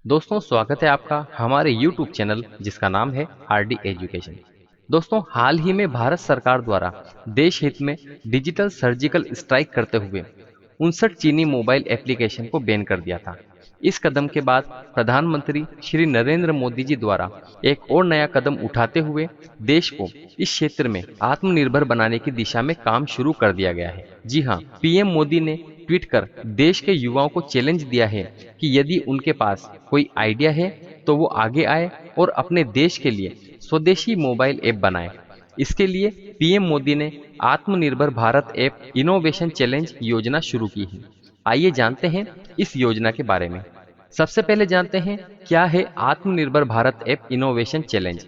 दोस्तों स्वागत है आपका हमारे YouTube चैनल जिसका नाम है आरडी एजुकेशन। दोस्तों हाल ही में भारत सरकार द्वारा देश हित में डिजिटल सर्जिकल स्ट्राइक करते हुए 59 चीनी मोबाइल एप्लीकेशन को बैन कर दिया था। इस कदम के बाद प्रधानमंत्री श्री नरेंद्र मोदी जी द्वारा एक और नया कदम उठाते हुए देश को इस क्षेत्र में आत्मनिर्भर बनाने की दिशा में काम शुरू कर दिया गया है। जी हाँ, पीएम मोदी ने ट्वीट कर देश के युवाओं को चैलेंज दिया है कि यदि उनके पास कोई आइडिया है तो वो आगे आए और अपने देश के लिए स्वदेशी मोबाइल ऐप बनाए। इसके लिए पीएम मोदी ने आत्मनिर्भर भारत ऐप इनोवेशन चैलेंज योजना शुरू की है। आइए जानते हैं इस योजना के बारे में। सबसे पहले जानते हैं क्या है आत्मनिर्भर भारत ऐप इनोवेशन चैलेंज।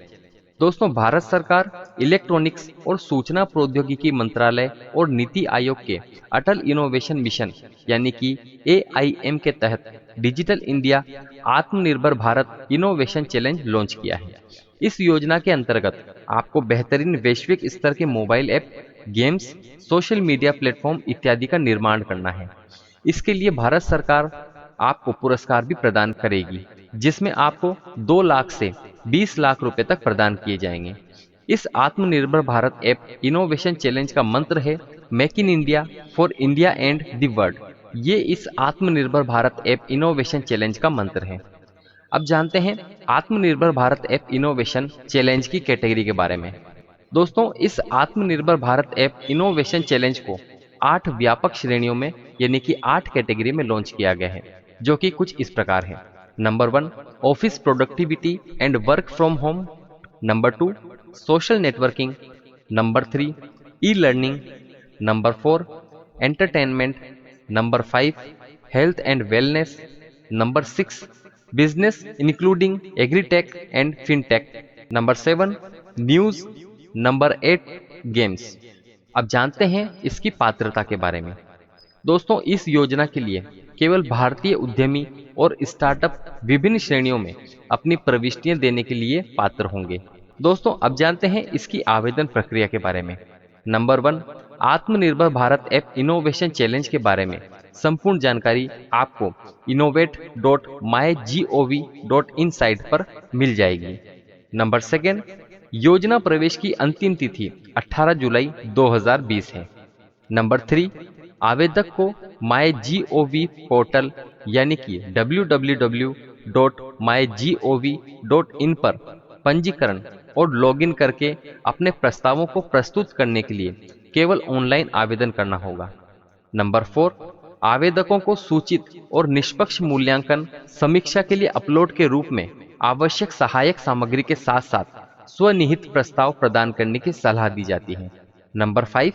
दोस्तों भारत सरकार इलेक्ट्रॉनिक्स और सूचना प्रौद्योगिकी मंत्रालय और नीति आयोग के अटल इनोवेशन मिशन यानी कि एआईएम के तहत डिजिटल इंडिया आत्मनिर्भर भारत इनोवेशन चैलेंज लॉन्च किया है। इस योजना के अंतर्गत आपको बेहतरीन वैश्विक स्तर के mobile app, games, social media platform इत्यादि का निर्माण करना है। इसके लिए भारत सरकार आपको पुरस्कार भी प्रदान करेगी, जिसमें आपको 2 लाख से 20 लाख रुपए तक प्रदान किए जाएंगे। इस आत्मनिर्भर भारत ऐप इनोवेशन चैलेंज का मंत्र है make in India for India and the world. ये इस आत्मनिर्भर भारत ऐप इनोवेशन चैलेंज का मंत्र है। अब जानते हैं आत्मनिर्भर भारत ऐप इनोवेशन चैलेंज की कैटेगरी के बारे में। दोस्तों इस आत्मनिर्भर भारत ऐप इनोवेशन चैलेंज को 8 व्यापक श्रेणियों में यानी कि 8 कैटेगरी में लॉन्च किया गया है, जो कि कुछ इस प्रकार है। Number 1 office productivity and work from home. Number 2 social networking. Number 3 e learning. Number 4 entertainment. Number 5 health and wellness. Number 6 business including agritech and fintech. Number 7 news. Number 8 games. अब जानते हैं इसकी पात्रता के बारे में। दोस्तों इस योजना के लिए केवल भारतीय उद्यमी और स्टार्टअप विभिन्न श्रेणियों में अपनी प्रविष्टियां देने के लिए पात्र होंगे। दोस्तों अब जानते हैं इसकी आवेदन प्रक्रिया के बारे में। नंबर 1 आत्मनिर्भर भारत ऐप इनोवेशन चैलेंज के बारे में संपूर्ण जानकारी आपको innovate.mygov.in साइट पर मिल जाएगी। नंबर 2 योजना प्रवेश की अंतिम तिथि 18 जुलाई 2020 है। नंबर 3 आवेदक को माई जी ओ वी पोर्टल यानी कि www.mygov.in पर पंजीकरण और लॉगिन करके अपने प्रस्तावों को प्रस्तुत करने के लिए केवल ऑनलाइन आवेदन करना होगा। नंबर 4 आवेदकों को सूचित और निष्पक्ष मूल्यांकन समीक्षा के लिए अपलोड के रूप में आवश्यक सहायक सामग्री के साथ साथ स्वनिहित प्रस्ताव प्रदान करने की सलाह दी जाती है। नंबर 5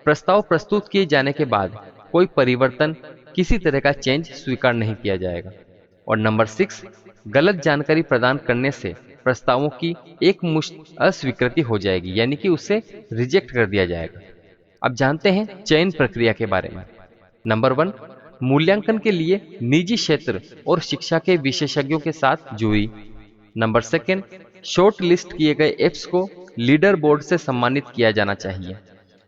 प्रस्ताव प्रस्तुत किए जाने के बाद कोई परिवर्तन, किसी तरह का चेंज स्वीकार नहीं किया जाएगा। और नंबर 6 गलत जानकारी प्रदान करने से प्रस्तावों की एक मुश्त अस्वीकृति हो जाएगी यानी कि उसे रिजेक्ट कर दिया जाएगा। अब जानते हैं चयन प्रक्रिया के बारे में। नंबर 1 मूल्यांकन के लिए निजी क्षेत्र और शिक्षा के विशेषज्ञों के साथ जूरी। नंबर 2 शॉर्ट लिस्ट किए गए एप्स को लीडर बोर्ड से सम्मानित किया जाना चाहिए।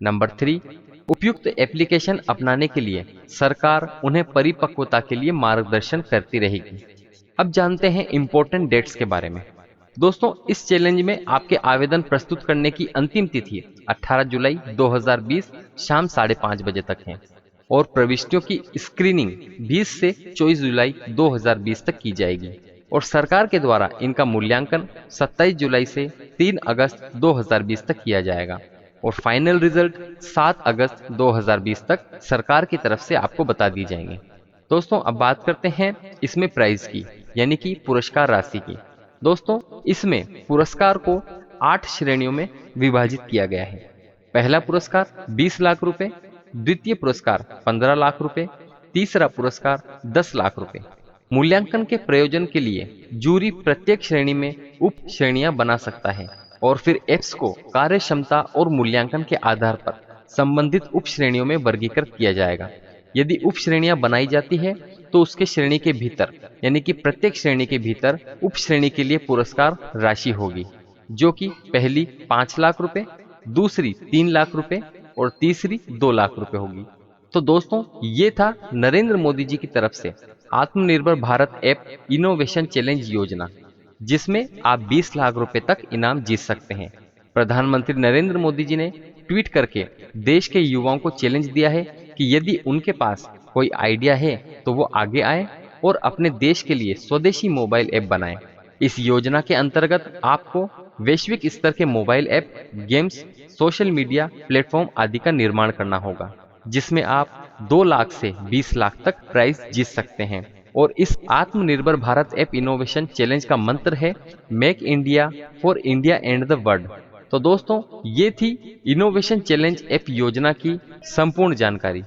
नंबर 3 उपयुक्त एप्लीकेशन अपनाने के लिए सरकार उन्हें परिपक्वता के लिए मार्गदर्शन करती रहेगी। अब जानते हैं इंपॉर्टेंट डेट्स के बारे में। दोस्तों इस चैलेंज में आपके आवेदन प्रस्तुत करने की अंतिम तिथि 18 जुलाई 2020 शाम 5:30 बजे तक है और प्रविष्टियों की स्क्रीनिंग 20 से 24 जुलाई 2020 तक की जाएगी और सरकार के द्वारा इनका मूल्यांकन 27 जुलाई से 3 अगस्त 2020 तक किया जाएगा और फाइनल रिजल्ट 7 अगस्त 2020 तक सरकार की तरफ से आपको बता दी जाएंगे। दोस्तों अब बात करते हैं इसमें प्राइज की यानी कि पुरस्कार राशि की। दोस्तों इसमें पुरस्कार को 8 श्रेणियों में विभाजित किया गया है। पहला पुरस्कार 20 लाख रुपए, द्वितीय पुरस्कार 15 लाख रुपए, तीसरा पुरस्कार 10 लाख रुपए। मूल्यांकन के प्रयोजन के लिए जूरी प्रत्येक श्रेणी में उप श्रेणियां बना सकता है और फिर एप्स को कार्य क्षमता और मूल्यांकन के आधार पर संबंधित उप श्रेणियों में वर्गीकृत किया जाएगा। यदि उप श्रेणियां बनाई जाती है तो उसके श्रेणी के भीतर यानी कि प्रत्येक श्रेणी के भीतर उप श्रेणी के लिए पुरस्कार राशि होगी, जो कि पहली 5 लाख रुपए, दूसरी 3 लाख रुपए और तीसरी 2 लाख रुपए होगी। तो दोस्तों ये था नरेंद्र मोदी जी की तरफ से आत्मनिर्भर भारत ऐप इनोवेशन चैलेंज योजना, जिसमें आप 20 लाख रुपए तक इनाम जीत सकते हैं। प्रधानमंत्री नरेंद्र मोदी जी ने ट्वीट करके देश के युवाओं को चैलेंज दिया है कि यदि उनके पास कोई आइडिया है तो वो आगे आए और अपने देश के लिए स्वदेशी मोबाइल ऐप बनाएं। इस योजना के अंतर्गत आपको वैश्विक स्तर के mobile app, games, social media platform आदि का निर्माण करना होगा, जिसमें आप 2 लाख से 20 लाख तक प्राइज जीत सकते हैं। और इस आत्मनिर्भर भारत ऐप इनोवेशन चैलेंज का मंत्र है make India for India and the world. तो दोस्तों ये थी इनोवेशन चैलेंज ऐप योजना की संपूर्ण जानकारी।